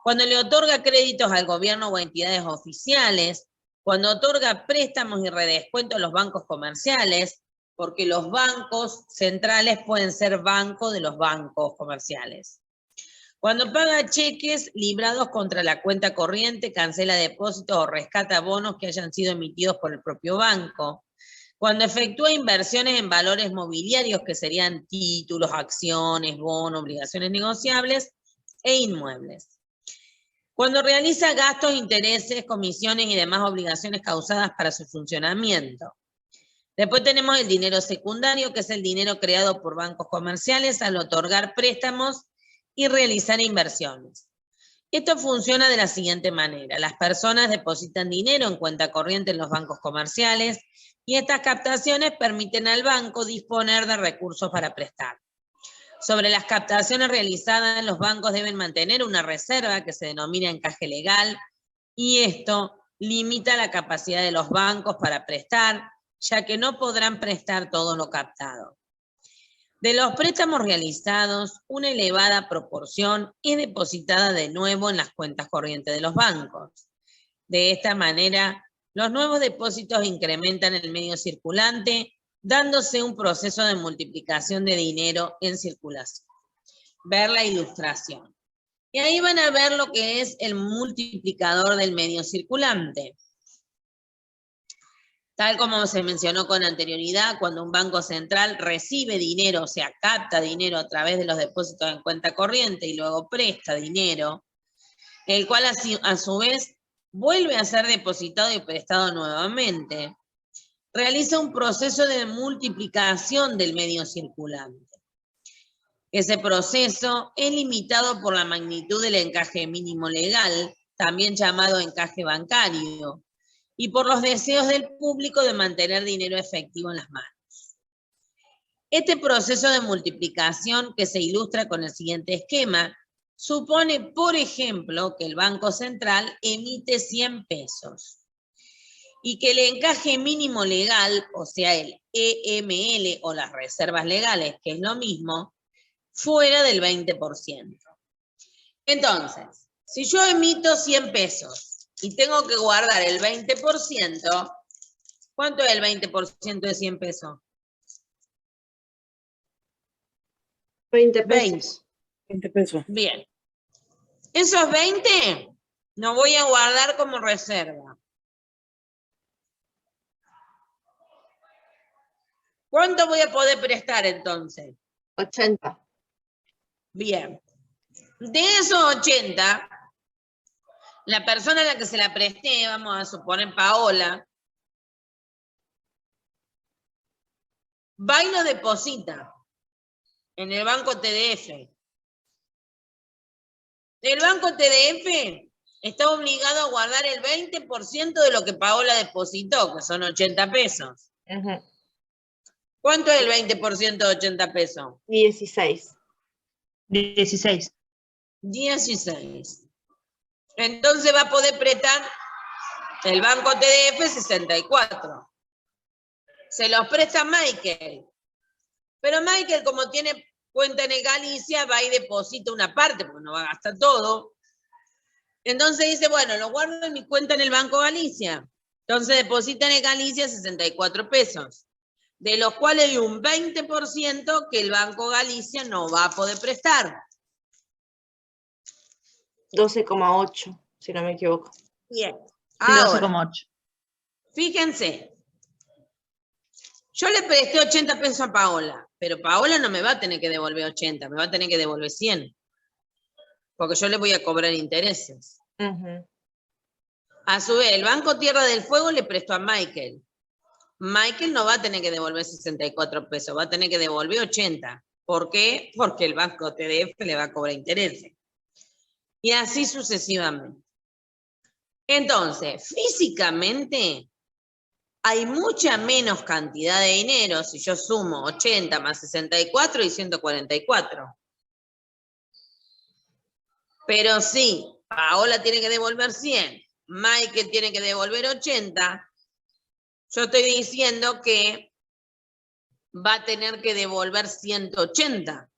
cuando le otorga créditos al gobierno o a entidades oficiales, cuando otorga préstamos y redescuentos a los bancos comerciales, porque los bancos centrales pueden ser bancos de los bancos comerciales. Cuando paga cheques librados contra la cuenta corriente, cancela depósitos o rescata bonos que hayan sido emitidos por el propio banco. Cuando efectúa inversiones en valores mobiliarios, que serían títulos, acciones, bonos, obligaciones negociables e inmuebles. Cuando realiza gastos, intereses, comisiones y demás obligaciones causadas para su funcionamiento. Después tenemos el dinero secundario, que es el dinero creado por bancos comerciales al otorgar préstamos y realizar inversiones. Esto funciona de la siguiente manera. Las personas depositan dinero en cuenta corriente en los bancos comerciales y estas captaciones permiten al banco disponer de recursos para prestar. Sobre las captaciones realizadas, los bancos deben mantener una reserva que se denomina encaje legal y esto limita la capacidad de los bancos para prestar, ya que no podrán prestar todo lo captado. De los préstamos realizados, una elevada proporción es depositada de nuevo en las cuentas corrientes de los bancos. De esta manera, los nuevos depósitos incrementan el medio circulante, dándose un proceso de multiplicación de dinero en circulación. Ver la ilustración. Y ahí van a ver lo que es el multiplicador del medio circulante. Tal como se mencionó con anterioridad, cuando un banco central recibe dinero, o sea, capta dinero a través de los depósitos en cuenta corriente y luego presta dinero, el cual a su vez vuelve a ser depositado y prestado nuevamente, realiza un proceso de multiplicación del medio circulante. Ese proceso es limitado por la magnitud del encaje mínimo legal, también llamado encaje bancario, y por los deseos del público de mantener dinero efectivo en las manos. Este proceso de multiplicación, que se ilustra con el siguiente esquema, supone, por ejemplo, que el Banco Central emite 100 pesos y que el encaje mínimo legal, o sea, el EML o las reservas legales, que es lo mismo, fuera del 20%. Entonces, si yo emito 100 pesos y tengo que guardar el 20%, ¿cuánto es el 20% de 100 pesos? 20 pesos. 20 pesos. Bien. Esos 20 no voy a guardar como reserva. ¿Cuánto voy a poder prestar entonces? 80. Bien. De esos 80, la persona a la que se la presté, vamos a suponer Paola, va y lo deposita en el banco TDF. El banco TDF está obligado a guardar el 20% de lo que Paola depositó, que son 80 pesos. Ujú. ¿Cuánto es el 20% de 80 pesos? 16. 16. 16. Entonces va a poder prestar el banco TDF 64. Se los presta Michael. Pero Michael, como tiene cuenta en el Galicia, va y deposita una parte, porque no va a gastar todo. Entonces dice, bueno, lo guardo en mi cuenta en el Banco Galicia. Entonces deposita en el Galicia 64 pesos, de los cuales hay un 20% que el Banco Galicia no va a poder prestar. 12,8, si no me equivoco. Bien. Sí, Ahora, 12,8. fíjense, yo le presté 80 pesos a Paola, pero Paola no me va a tener que devolver 80, me va a tener que devolver 100. Porque yo le voy a cobrar intereses. Ujú. A su vez, el Banco Tierra del Fuego le prestó a Michael. Michael no va a tener que devolver 64 pesos, va a tener que devolver 80. ¿Por qué? Porque el Banco TDF le va a cobrar intereses. Y así sucesivamente. Entonces, físicamente, hay mucha menos cantidad de dinero si yo sumo 80 más 64 y 144. Pero sí, Paola tiene que devolver 100, Michael tiene que devolver 80, yo estoy diciendo que va a tener que devolver 180.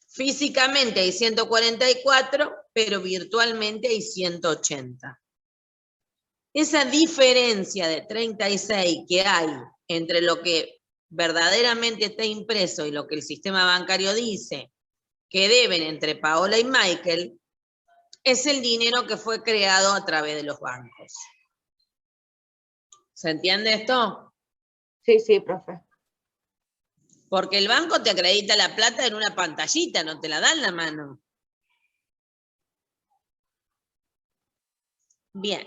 Físicamente hay 144, pero virtualmente hay 180. Esa diferencia de 36 que hay entre lo que verdaderamente está impreso y lo que el sistema bancario dice que deben entre Paola y Michael, es el dinero que fue creado a través de los bancos. ¿Se entiende esto? Sí, sí, profe. Porque el banco te acredita la plata en una pantallita, no te la da en la mano. Bien.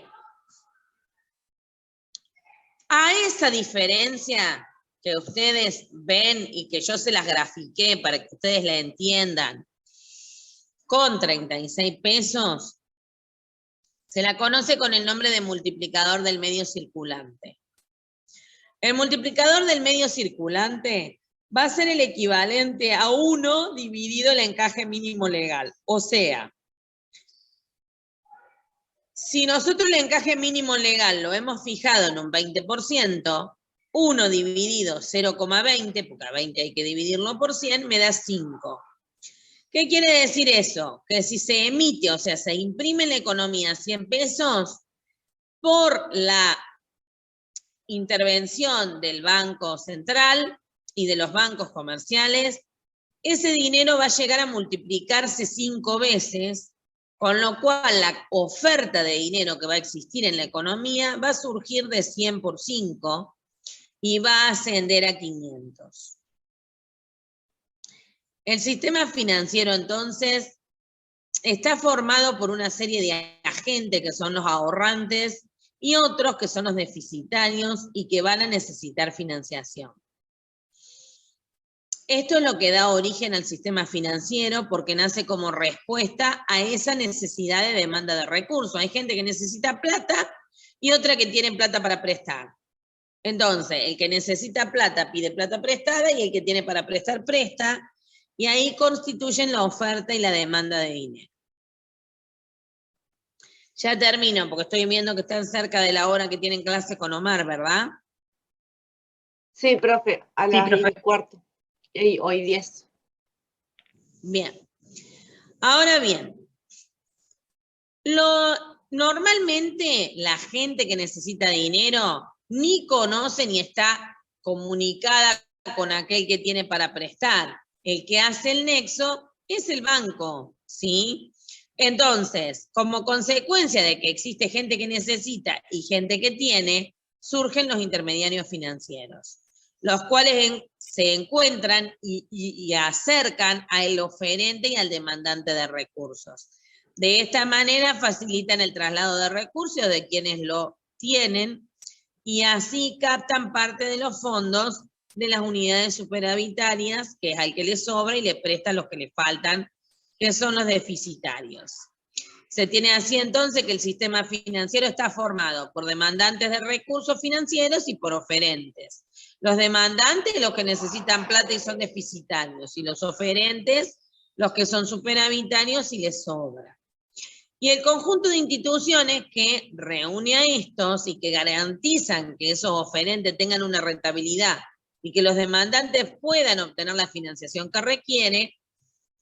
A esa diferencia que ustedes ven y que yo se las grafiqué para que ustedes la entiendan, con 36 pesos, se la conoce con el nombre de multiplicador del medio circulante. El multiplicador del medio circulante va a ser el equivalente a 1 dividido el encaje mínimo legal. O sea, si nosotros el encaje mínimo legal lo hemos fijado en un 20%, 1 dividido 0,20, porque a 20 hay que dividirlo por 100, me da 5. ¿Qué quiere decir eso? Que si se emite, o sea, se imprime en la economía 100 pesos, por la intervención del Banco Central y de los bancos comerciales, ese dinero va a llegar a multiplicarse 5 veces, con lo cual la oferta de dinero que va a existir en la economía va a surgir de 100 por 5 y va a ascender a 500. El sistema financiero, entonces, está formado por una serie de agentes que son los ahorrantes y otros que son los deficitarios y que van a necesitar financiación. Esto es lo que da origen al sistema financiero porque nace como respuesta a esa necesidad de demanda de recursos. Hay gente que necesita plata y otra que tiene plata para prestar. Entonces, el que necesita plata pide plata prestada y el que tiene para prestar presta, y ahí constituyen la oferta y la demanda de dinero. Ya termino porque estoy viendo que están cerca de la hora que tienen clase con Omar, ¿verdad? Sí, profe, a Sí, las profe. 10:15. Y hoy 10. Bien. Ahora bien, normalmente la gente que necesita dinero ni conoce ni está comunicada con aquel que tiene para prestar. El que hace el nexo es el banco, ¿sí? Entonces, como consecuencia de que existe gente que necesita y gente que tiene, surgen los intermediarios financieros, los cuales se encuentran y acercan al oferente y al demandante de recursos. De esta manera facilitan el traslado de recursos de quienes lo tienen y así captan parte de los fondos de las unidades superavitarias, que es al que le sobra, y le prestan los que le faltan, que son los deficitarios. Se tiene así entonces que el sistema financiero está formado por demandantes de recursos financieros y por oferentes. Los demandantes, los que necesitan plata y son deficitarios, y los oferentes, los que son superavitarios y les sobra. Y el conjunto de instituciones que reúne a estos y que garantizan que esos oferentes tengan una rentabilidad y que los demandantes puedan obtener la financiación que requiere,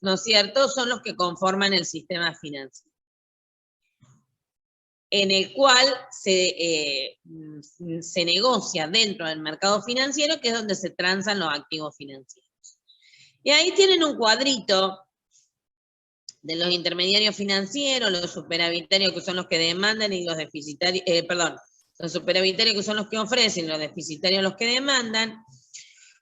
¿no es cierto?, son los que conforman el sistema financiero, en el cual se negocia dentro del mercado financiero, que es donde se transan los activos financieros. Y ahí tienen un cuadrito de los intermediarios financieros, los superavitarios que son los que demandan y los deficitarios, los superavitarios que son los que ofrecen, los deficitarios los que demandan.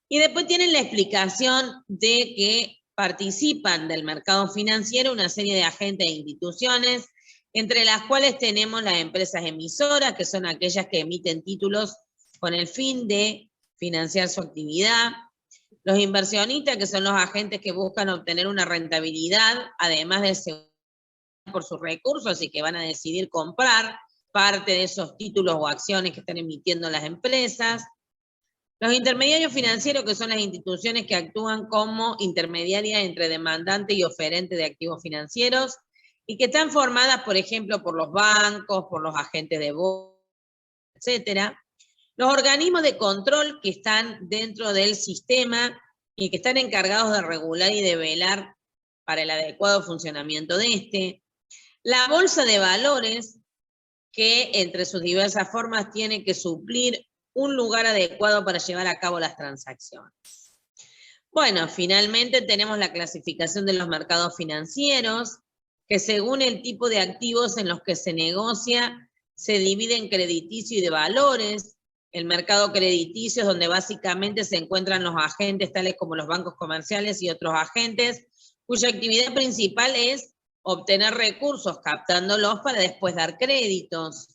Y después tienen la explicación de que participan del mercado financiero una serie de agentes e instituciones, entre las cuales tenemos las empresas emisoras, que son aquellas que emiten títulos con el fin de financiar su actividad. Los inversionistas, que son los agentes que buscan obtener una rentabilidad, además de seguridad por sus recursos y que van a decidir comprar parte de esos títulos o acciones que están emitiendo las empresas. Los intermediarios financieros, que son las instituciones que actúan como intermediarias entre demandante y oferente de activos financieros y que están formadas, por ejemplo, por los bancos, por los agentes de bolsa, etcétera. Los organismos de control que están dentro del sistema y que están encargados de regular y de velar para el adecuado funcionamiento de este. La bolsa de valores, que entre sus diversas formas tiene que suplir un lugar adecuado para llevar a cabo las transacciones. Bueno, finalmente tenemos la clasificación de los mercados financieros, que según el tipo de activos en los que se negocia, se divide en crediticio y de valores. El mercado crediticio es donde básicamente se encuentran los agentes tales como los bancos comerciales y otros agentes, cuya actividad principal es obtener recursos captándolos para después dar créditos.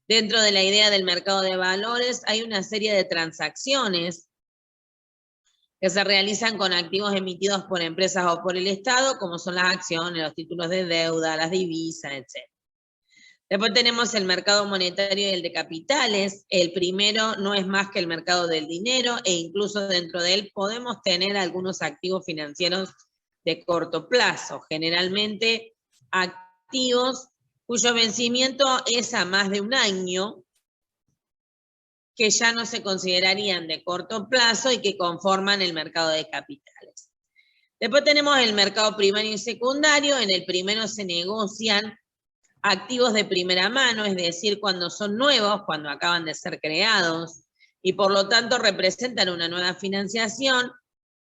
Dentro de la idea del mercado de valores hay una serie de transacciones que se realizan con activos emitidos por empresas o por el Estado, como son las acciones, los títulos de deuda, las divisas, etc. Después tenemos el mercado monetario y el de capitales. El primero no es más que el mercado del dinero e incluso dentro de él podemos tener algunos activos financieros de corto plazo, generalmente activos cuyo vencimiento es a más de un año, que ya no se considerarían de corto plazo y que conforman el mercado de capitales. Después tenemos el mercado primario y secundario. En el primero se negocian activos de primera mano, es decir, cuando son nuevos, cuando acaban de ser creados, y por lo tanto representan una nueva financiación,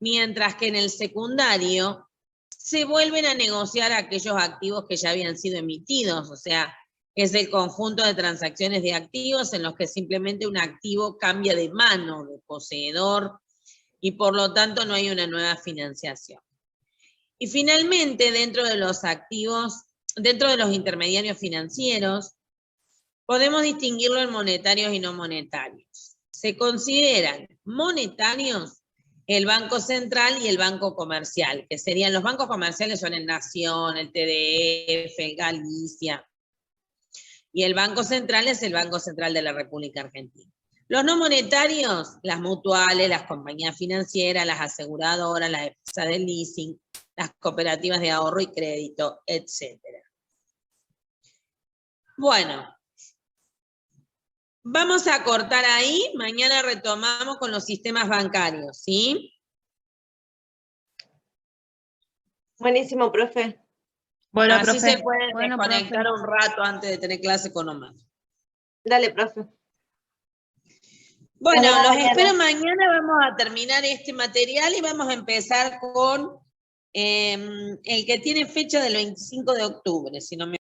mientras que en el secundario se vuelven a negociar aquellos activos que ya habían sido emitidos, o sea, es el conjunto de transacciones de activos en los que simplemente un activo cambia de mano, de poseedor, y por lo tanto no hay una nueva financiación. Y finalmente, dentro de los activos, dentro de los intermediarios financieros, podemos distinguirlo en monetarios y no monetarios. Se consideran monetarios el Banco Central y el Banco Comercial, que serían, los bancos comerciales son el Nación, el TDF, el Galicia, y el Banco Central es el Banco Central de la República Argentina. Los no monetarios, las mutuales, las compañías financieras, las aseguradoras, las empresas de leasing, las cooperativas de ahorro y crédito, etc. Bueno, vamos a cortar ahí, mañana retomamos con los sistemas bancarios, ¿sí? Buenísimo, profe. Bueno, Así profe. se pueden Bueno, desconectar profe. un rato antes de tener clase con Omar. Dale, profe. Bueno, Nos vemos los mañana. espero mañana, vamos a terminar este material y vamos a empezar con el que tiene fecha del 25 de octubre, si no me